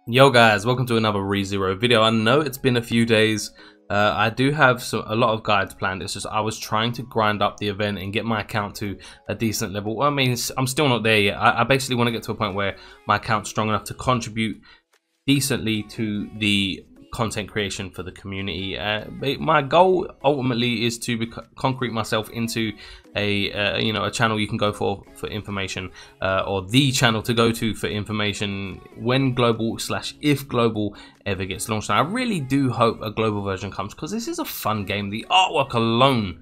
Yo guys, welcome to another Rezero video. I know it's been a few days. I do have a lot of guides planned. It's just I was trying to grind up the event and get my account to a decent level. Well, I mean, I'm still not there yet. I basically want to get to a point where my account's strong enough to contribute decently to the content creation for the community. My goal ultimately is to concrete myself into a a channel you can go for information, or the channel to go to for information when global/if global ever gets launched. And I really do hope a global version comes, because this is a fun game. The artwork alone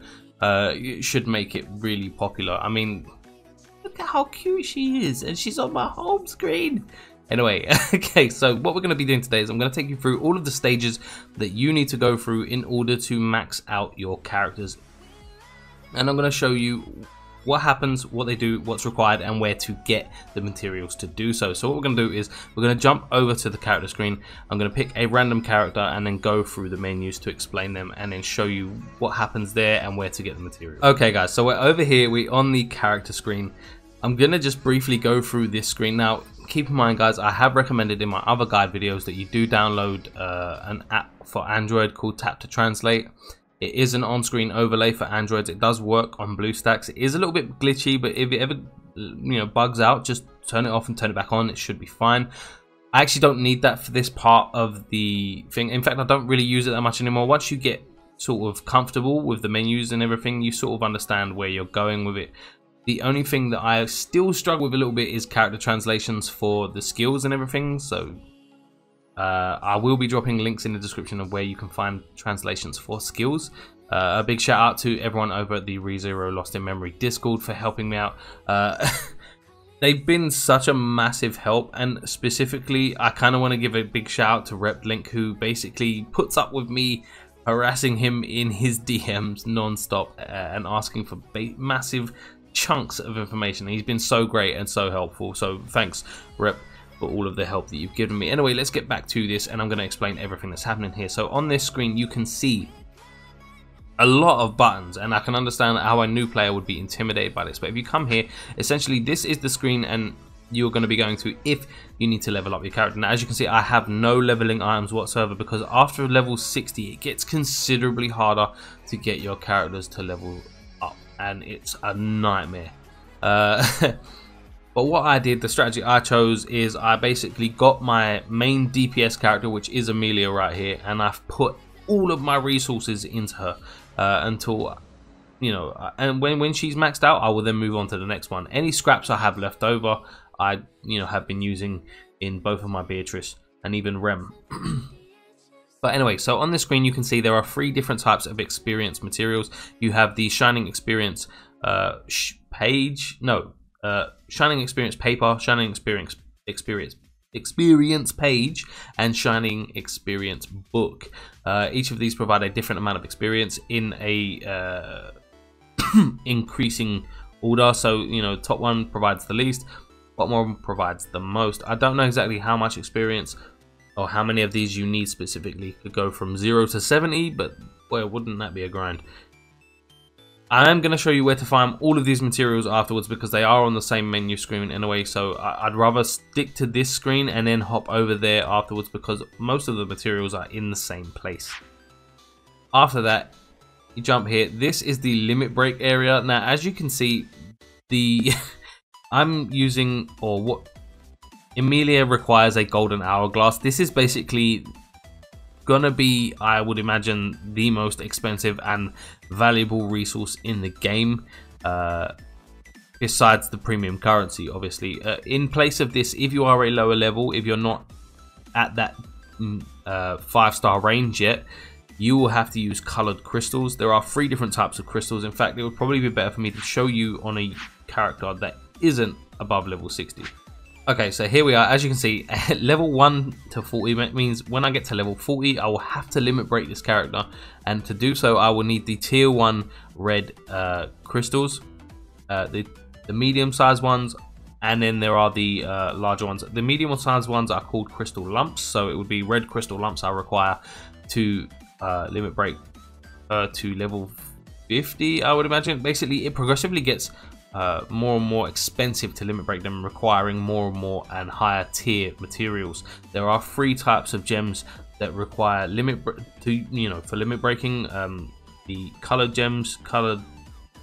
should make it really popular. I mean, look at how cute she is, and she's on my home screen. Anyway, okay, so what we're going to be doing today is I'm going to take you through all of the stages that you need to go through in order to max out your characters. And I'm going to show you what happens, what they do, what's required, and where to get the materials to do so. So what we're going to do is we're going to jump over to the character screen. I'm going to pick a random character and then go through the menus to explain them and then show you what happens there and where to get the material. Okay guys, so we're over here, we're on the character screen. I'm going to just briefly go through this screen. Now, keep in mind guys, I have recommended in my other guide videos that you do download an app for Android called Tap to Translate. It is an on-screen overlay for Androids. It does work on BlueStacks. It is a little bit glitchy, but if it ever bugs out, just turn it off and turn it back on. It should be fine. I actually don't need that for this part of the thing. In fact, I don't really use it that much anymore. Once you get sort of comfortable with the menus and everything, you sort of understand where you're going with it. The only thing that I still struggle with a little bit is character translations for the skills and everything. So I will be dropping links in the description of where you can find translations for skills. A big shout out to everyone over at the Rezero Lost in Memory Discord for helping me out. They've been such a massive help, and specifically I kind of want to give a big shout out to Rep Link, who basically puts up with me harassing him in his DMs non-stop and asking for massive chunks of information. He's been so great and so helpful, so thanks Rep for all of the help that you've given me. Anyway, let's get back to this and I'm going to explain everything that's happening here. So on this screen you can see a lot of buttons, and I can understand how a new player would be intimidated by this, but if you come here, essentially this is the screen and you're going to be going to if you need to level up your character. Now as you can see, I have no leveling items whatsoever, because after level 60 it gets considerably harder to get your characters to level up, and it's a nightmare. But what I did, the strategy I chose, is I basically got my main DPS character, which is Amelia right here, and I've put all of my resources into her until, and when she's maxed out, I will then move on to the next one. Any scraps I have left over, I have been using in both of my Beatrice and even Rem. But anyway, so on this screen you can see there are 3 different types of experience materials. You have the Shining Experience Shining Experience Paper, Shining Experience Page, and Shining Experience Book. Each of these provide a different amount of experience in a increasing order. So top one provides the least, bottom one provides the most. I don't know exactly how much experience or how many of these you need specifically. Could go from 0 to 70, but boy, wouldn't that be a grind. I am going to show you where to find all of these materials afterwards, because they are on the same menu screen anyway, so I'd rather stick to this screen and then hop over there afterwards, because most of the materials are in the same place. After that, you jump here. This is the limit break area. Now as you can see, I'm using, or what Amelia requires, a golden hourglass. This is basically gonna be, I would imagine, the most expensive and valuable resource in the game, besides the premium currency, obviously. In place of this, if you are a lower level, if you're not at that 5-star range yet, you will have to use colored crystals. There are 3 different types of crystals. In fact, it would probably be better for me to show you on a character that isn't above level 60. Okay, so here we are. As you can see, level 1 to 40 means when I get to level 40, I will have to limit break this character, and to do so, I will need the tier 1 red crystals, the medium-sized ones, and then there are the larger ones. The medium-sized ones are called crystal lumps, so it would be red crystal lumps I require to limit break to level 50, I would imagine. Basically, it progressively gets more and more expensive to limit break them, requiring more and more and higher tier materials. There are 3 types of gems that require for limit breaking: the colored gems, colored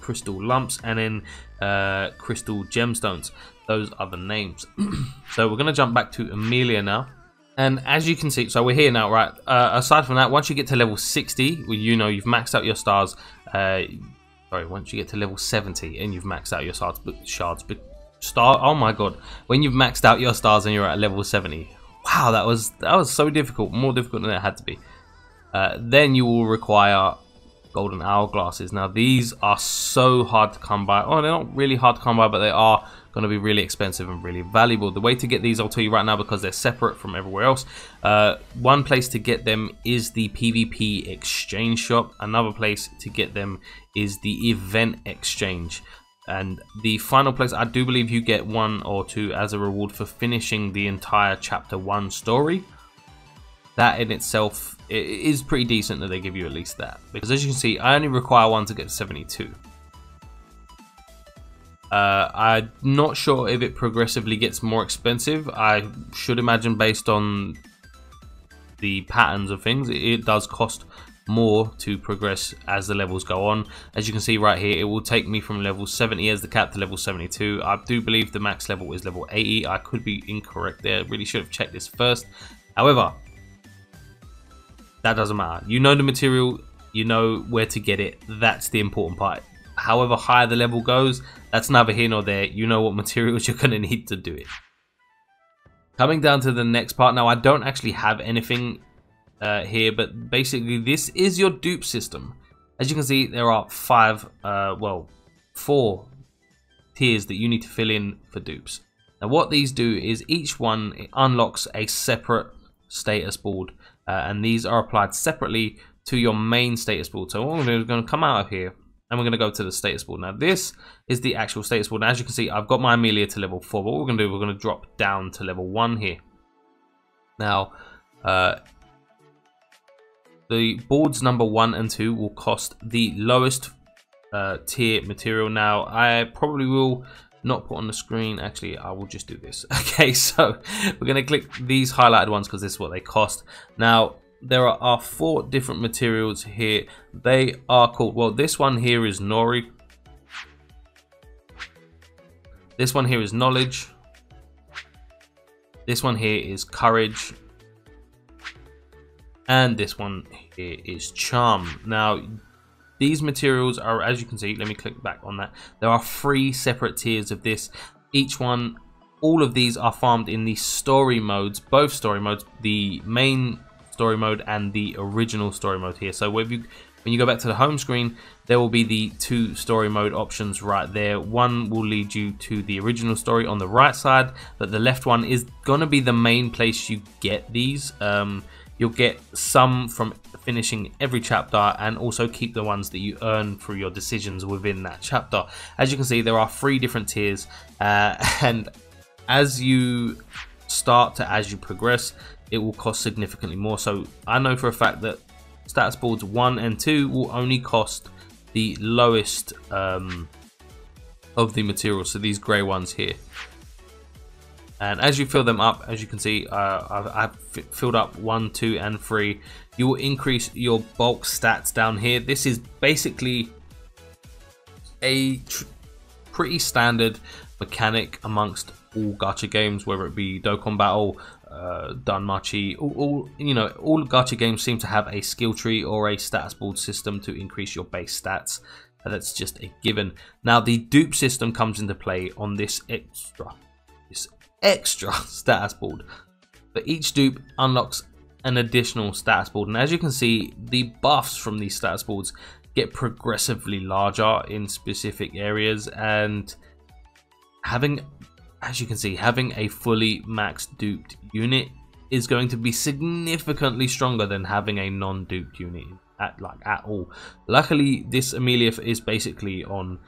crystal lumps, and then crystal gemstones. Those are the names. So we're gonna jump back to Amelia now. And as you can see, so we're here now, right? Aside from that, once you get to level 60, well, you know you've maxed out your stars. Once you get to level 70 and you've maxed out your oh my god, when you've maxed out your stars and you're at level 70, wow, that was so difficult, more difficult than it had to be. Then you will require golden hourglasses. Now these are so hard to come by. Oh, they're not really hard to come by, but they are going to be really expensive and really valuable. The way to get these, I'll tell you right now, because they're separate from everywhere else. One place to get them is the PvP exchange shop. Another place to get them is the event exchange. And the final place, I do believe you get 1 or 2 as a reward for finishing the entire chapter 1 story. That in itself, it is pretty decent that they give you at least that, because as you can see, I only require 1 to get to 72. I'm not sure if it progressively gets more expensive. I should imagine, based on the patterns of things, it does cost more to progress as the levels go on. As you can see right here, it will take me from level 70 as the cap to level 72. I do believe the max level is level 80. I could be incorrect there. Really should have checked this first. However, that doesn't matter. You know the material, you know where to get it. That's the important part. However high the level goes, that's neither here nor there. You know what materials you're going to need to do it. Coming down to the next part. Now, I don't actually have anything here, but basically this is your dupe system. As you can see, there are 4 tiers that you need to fill in for dupes. Now what these do is each one unlocks a separate status board, and these are applied separately to your main status board. So what we're going to do is going to come out of here and we're going to go to the status board. Now this is the actual status board. And as you can see, I've got my Amelia to level 4, but what we're going to do, we're going to drop down to level 1 here. Now the boards number 1 and 2 will cost the lowest tier material. Now I probably will not put on the screen. Actually, I will just do this. Okay, so we're going to click these highlighted ones because this is what they cost. Now there are 4 different materials here. They are called, well, this one here is Nori, this one here is Knowledge, this one here is Courage, and this one here is Charm. Now these materials are, as you can see, let me click back on that, there are 3 separate tiers of this. Each one, all of these are farmed in the story modes, both story modes, the main story mode and the original story mode here. So when you go back to the home screen, there will be the 2 story mode options right there. One will lead you to the original story on the right side, but the left one is going to be the main place you get these. You'll get some from finishing every chapter, and also keep the ones that you earn through your decisions within that chapter. As you can see, there are 3 different tiers, and as you as you progress, it will cost significantly more. So I know for a fact that status boards 1 and 2 will only cost the lowest of the materials, so these grey ones here. And as you fill them up, as you can see, I've filled up 1, 2, and 3. You will increase your bulk stats down here. This is basically a pretty standard mechanic amongst all gacha games, whether it be Dokkan Battle, Danmachi, all gacha games seem to have a skill tree or a status board system to increase your base stats. That's just a given. Now the dupe system comes into play on this extra status board. But each dupe unlocks an additional status board, and as you can see, the buffs from these status boards get progressively larger in specific areas, and as you can see, having a fully maxed duped unit is going to be significantly stronger than having a non-duped unit at all. Luckily, this Amelia is basically on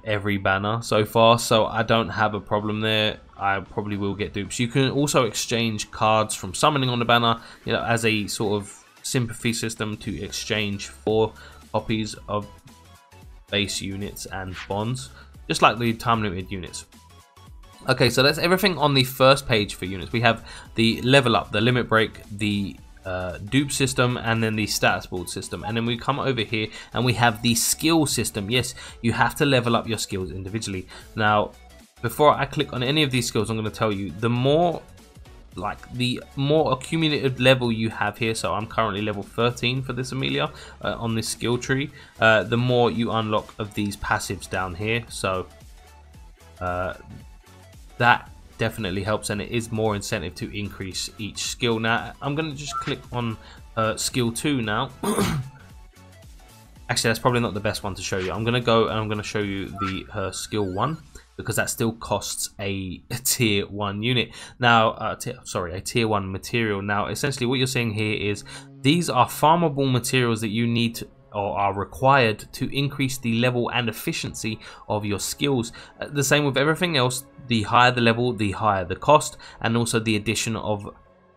every banner so far, so I don't have a problem there. I probably will get dupes. You can also exchange cards from summoning on the banner, as a sort of sympathy system to exchange for copies of base units and bonds. just like the time limited units. Okay, so that's everything on the first page for units. We have the level up, the limit break, the dupe system, and then the status board system. And then we come over here and we have the skill system. Yes, you have to level up your skills individually. Now, before I click on any of these skills, I'm going to tell you the more accumulative level you have here. So I'm currently level 13 for this Amelia on this skill tree. The more you unlock of these passives down here. So that definitely helps, and it is more incentive to increase each skill. Now I'm going to just click on skill 2 now. Actually, that's probably not the best one to show you. I'm going to go and I'm going to show you her skill 1, because that still costs a tier 1 unit. Now, a tier 1 material. Now, essentially what you're seeing here is these are farmable materials that you need to, or are required to increase the level and efficiency of your skills. The same with everything else. The higher the level, the higher the cost, and also the addition of,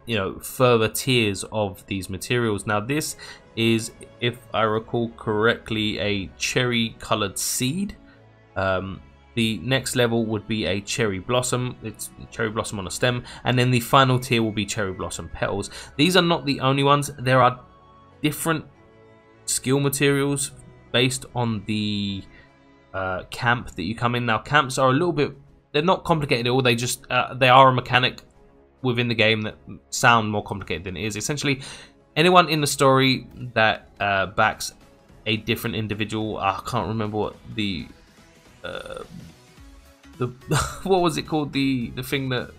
you know, further tiers of these materials. Now this is, if I recall correctly, a cherry colored seed. The next level would be a cherry blossom. It's cherry blossom on a stem, and then the final tier will be cherry blossom petals. These are not the only ones. There are different skill materials based on the camp that you come in. Now camps are a little bit, they're not complicated at all. They just they are a mechanic within the game that sound more complicated than it is. Essentially, anyone in the story that backs a different individual, I can't remember what the what was it called, the thing that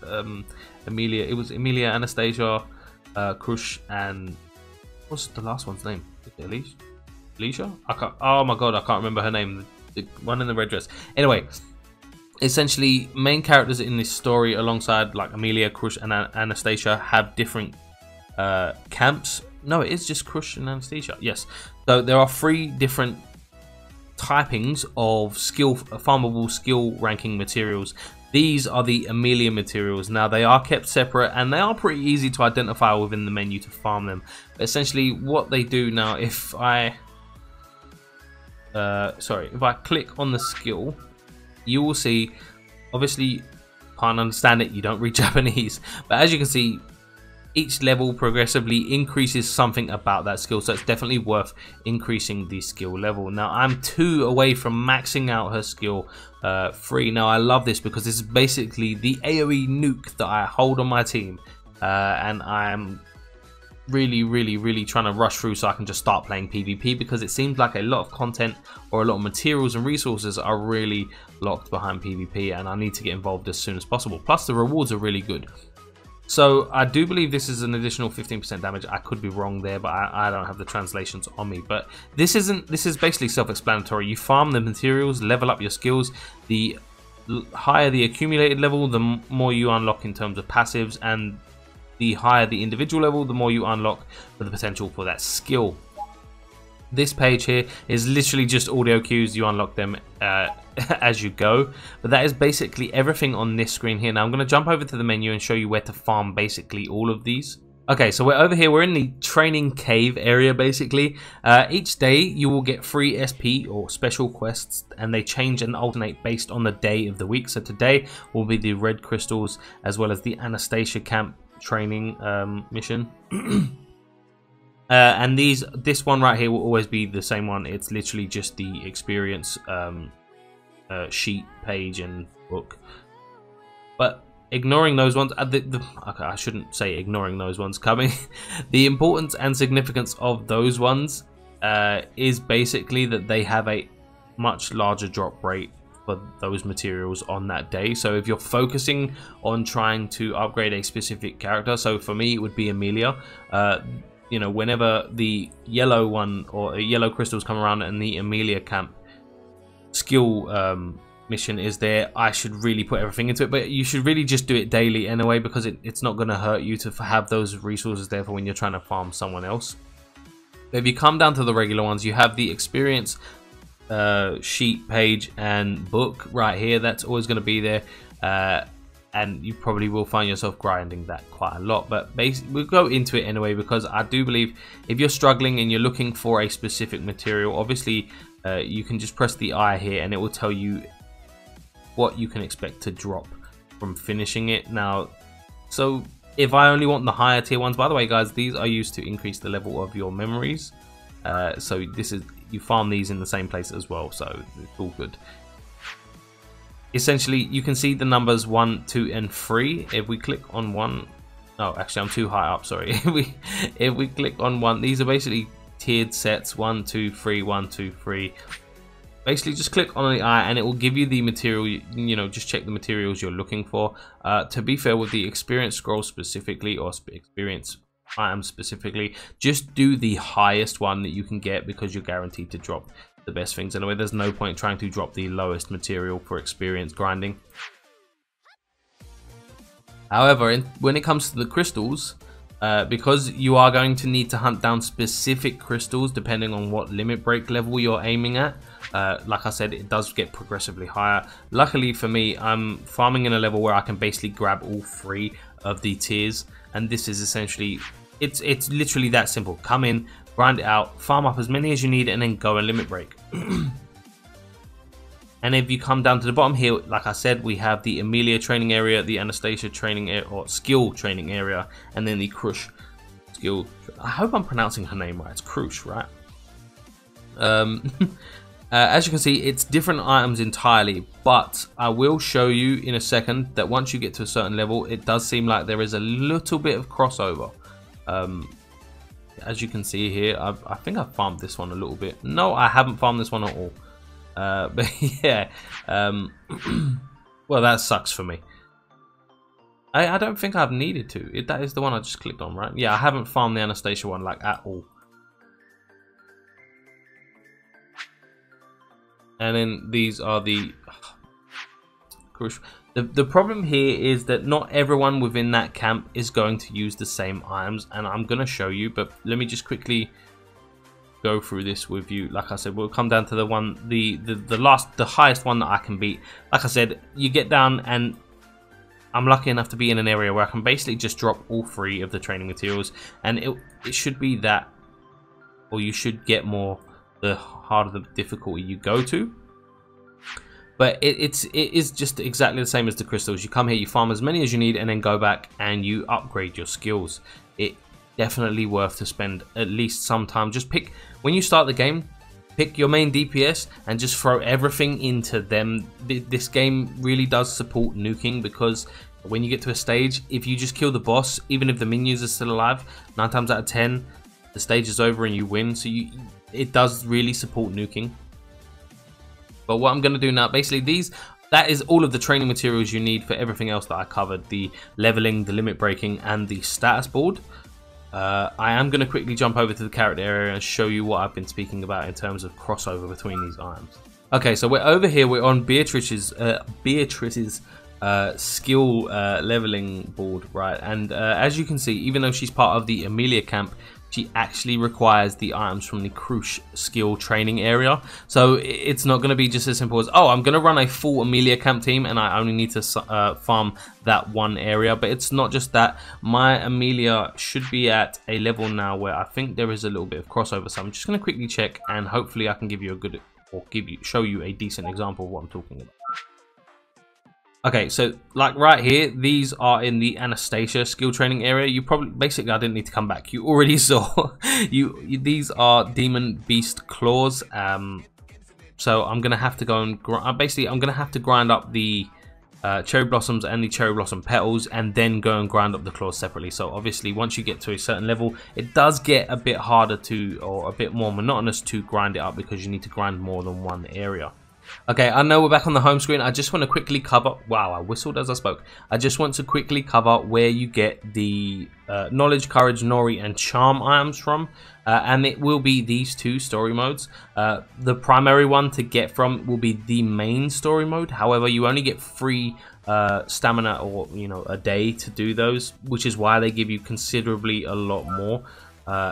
Amelia, it was Amelia, Anastasia, Krush, and what's the last one's name? Alicia? I can't, oh my god, I can't remember her name. The one in the red dress. Anyway, essentially main characters in this story alongside like Amelia, Krush, and Anastasia have different camps. No, it is just Krush and Anastasia. Yes. So there are 3 different typings of farmable skill ranking materials. These are the Amelia materials. Now they are kept separate and they are pretty easy to identify within the menu to farm them. But essentially what they do now, if I click on the skill, you will see, obviously can't understand it, you don't read Japanese, but as you can see, each level progressively increases something about that skill, so it's definitely worth increasing the skill level. Now I'm 2 away from maxing out her skill 3. Now I love this because this is basically the AoE nuke that I hold on my team, and I'm really trying to rush through so I can just start playing PvP, because it seems like a lot of content or a lot of materials and resources are really locked behind PvP, and I need to get involved as soon as possible. Plus the rewards are really good. So I do believe this is an additional 15% damage. I could be wrong there, but I don't have the translations on me. But this is basically self-explanatory. You farm the materials, level up your skills. The higher the accumulated level, the more you unlock in terms of passives, and the higher the individual level, the more you unlock for the potential for that skill. This page here is literally just audio cues. You unlock them as you go, but that is basically everything on this screen here. Now I'm going to jump over to the menu and show you where to farm basically all of these. Okay, so we're over here, we're in the training cave area basically. Each day you will get free SP or special quests, and they change and alternate based on the day of the week. So today will be the red crystals as well as the Anastasia camp training mission. And this one right here will always be the same one. It's literally just the experience sheet, page, and book. But ignoring those ones, okay, I shouldn't say ignoring those ones coming. The importance and significance of those ones is basically that they have a much larger drop rate for those materials on that day. So if you're focusing on trying to upgrade a specific character, so for me it would be Amelia, you know, whenever the yellow one or yellow crystals come around and the Amelia camp skill mission is there, I should really put everything into it. But you should really just do it daily anyway, because it's not going to hurt you to have those resources there for when you're trying to farm someone else. But if you come down to the regular ones, you have the experience sheet, page, and book right here. That's always going to be there. And you probably will find yourself grinding that quite a lot, but basically we'll go into it anyway, because I do believe if you're struggling and you're looking for a specific material, obviously you can just press the I here and it will tell you what you can expect to drop from finishing it. Now, so if I only want the higher tier ones, by the way guys, these are used to increase the level of your memories. So this is, you farm these in the same place as well, so it's all good. Essentially, you can see the numbers 1, 2, and 3. If we click on 1, oh, actually I'm too high up, sorry. if we click on 1, these are basically tiered sets, 1, 2, 3, 1, 2, 3. Basically, just click on the eye and it will give you the material, you know, just check the materials you're looking for. To be fair, with the experience scroll specifically, or experience items specifically, just do the highest one that you can get, because you're guaranteed to drop the best things anyway. There's no point trying to drop the lowest material for experience grinding. However, when it comes to the crystals, because you are going to need to hunt down specific crystals depending on what limit break level you're aiming at. Like I said, it does get progressively higher. Luckily for me, I'm farming in a level where I can basically grab all 3 of the tiers, and this is essentially, it's literally that simple. Come in, grind it out, farm up as many as you need, and then go and limit break. And if you come down to the bottom here, like I said, we have the Amelia training area, the Anastasia training area, or skill training area, and then the Crush skill. I hope I'm pronouncing her name right. It's Crush, right? As you can see, it's different items entirely, but I will show you in a second that once you get to a certain level, it does seem like there is a little bit of crossover. As you can see here, I think I've farmed this one a little bit. No, I haven't farmed this one at all. But yeah, well, that sucks for me. I don't think I've needed to. That is the one I just clicked on, right? Yeah, I haven't farmed the Anastasia one like at all. And then these are the crucial. The problem here is that not everyone within that camp is going to use the same items, and I'm going to show you, but let me just quickly go through this with you. Like I said, we'll come down to the one, the highest one that I can beat. Like I said, you get down, and I'm lucky enough to be in an area where I can basically just drop all 3 of the training materials, and it should be that, or you should get more the harder the difficulty you go to. But it is just exactly the same as the crystals. You come here, you farm as many as you need, and then go back and you upgrade your skills. It definitely worth to spend at least some time. Just pick, when you start the game, pick your main DPS and just throw everything into them. This game really does support nuking, because when you get to a stage, if you just kill the boss, even if the minions are still alive, 9 times out of 10 the stage is over and you win. So it does really support nuking. But what I'm going to do now, basically that is all of the training materials you need for everything else that I covered: the leveling, the limit breaking, and the status board. I am going to quickly jump over to the character area and show you what I've been speaking about in terms of crossover between these items. Okay, so we're over here, we're on Beatrice's skill leveling board, right? And as you can see, even though she's part of the Amelia camp, she actually requires the items from the Crush skill training area. So it's not going to be just as simple as, oh, I'm going to run a full Amelia camp team and I only need to farm that one area. But it's not just that. My Amelia should be at a level now where I think there is a little bit of crossover. So I'm just going to quickly check, and hopefully I can give you a good, or show you a decent example of what I'm talking about. Okay, so like right here, these are in the Anastasia skill training area. You probably, basically, I didn't need to come back. You already saw. These are Demon Beast Claws. So I'm gonna have to go and basically I'm gonna have to grind up the cherry blossoms and the cherry blossom petals, and then go and grind up the claws separately. So obviously, once you get to a certain level, it does get a bit harder to, or a bit more monotonous to grind it up, because you need to grind more than one area. Okay, I know we're back on the home screen. I just want to quickly cover, wow, I whistled as I spoke. I just want to quickly cover where you get the knowledge, courage, nori, and charm items from. And it will be these 2 story modes. The primary one to get from will be the main story mode. However, you only get 3 stamina, or a day to do those, which is why they give you considerably a lot more.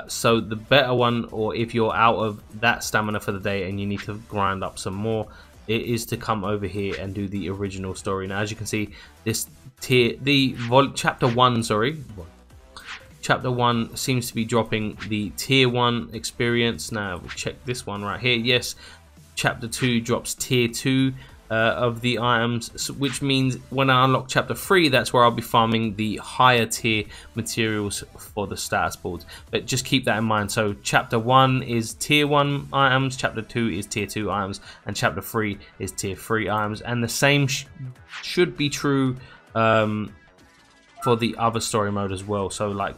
So the better one, or if you're out of that stamina for the day and you need to grind up some more, it is to come over here and do the original story. Now, as you can see, this chapter 1 seems to be dropping the tier 1 experience. Now we check this one right here. Yes, chapter 2 drops tier 2. of the items, which means when I unlock chapter 3, that's where I'll be farming the higher tier materials for the status boards. But just keep that in mind. So chapter 1 is tier 1 items, chapter 2 is tier 2 items, and chapter 3 is tier 3 items. And the same should be true for the other story mode as well. So like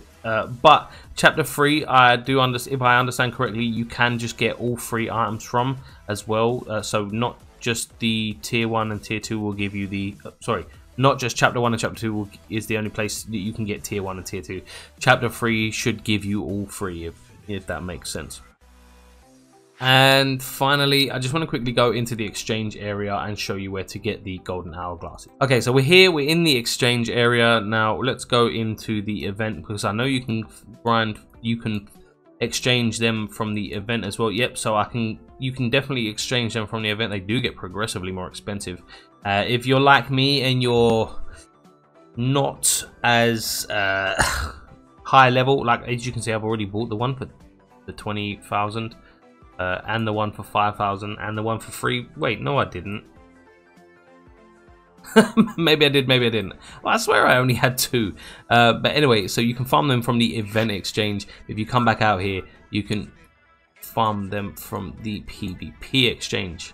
but chapter 3, I do understand, if I understand correctly, you can just get all 3 items from as well. So not just the tier 1 and tier 2 will give you the sorry, not just chapter 1 and chapter 2 is the only place that you can get tier 1 and tier 2. Chapter 3 should give you all 3, if that makes sense. And finally, I just want to quickly go into the exchange area and show you where to get the golden hourglasses. Okay, so we're here, we're in the exchange area. Now let's go into the event, because I know you can exchange them from the event as well. Yep, so you can definitely exchange them from the event. They do get progressively more expensive. If you're like me and you're not as high level, like as you can see, I've already bought the one for the 20,000 and the one for 5,000 and the one for 3. Wait, no, I didn't. Maybe I did, maybe I didn't. Well, I swear I only had 2. But anyway, so you can farm them from the event exchange. If you come back out here, you can farm them from the PvP exchange.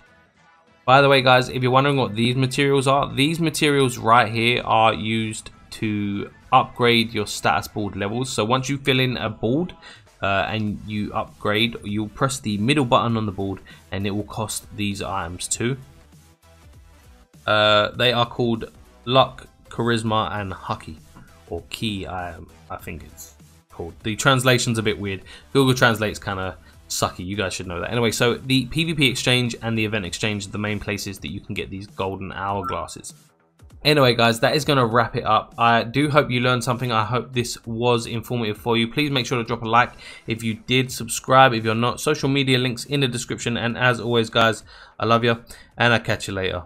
By the way, guys, if you're wondering what these materials are, these materials right here are used to upgrade your status board levels. So once you fill in a board and you upgrade, you'll press the middle button on the board and it will cost these items too. They are called Luck, Charisma, and Hucky, or Key. I think it's called. The translation's a bit weird. Google Translate's kind of sucky. You guys should know that. Anyway, so the PvP exchange and the event exchange are the main places that you can get these golden hourglasses. Anyway, guys, that is going to wrap it up. I do hope you learned something. I hope this was informative for you. Please make sure to drop a like if you did, subscribe if you're not. Social media links in the description. And as always, guys, I love you, and I'll catch you later.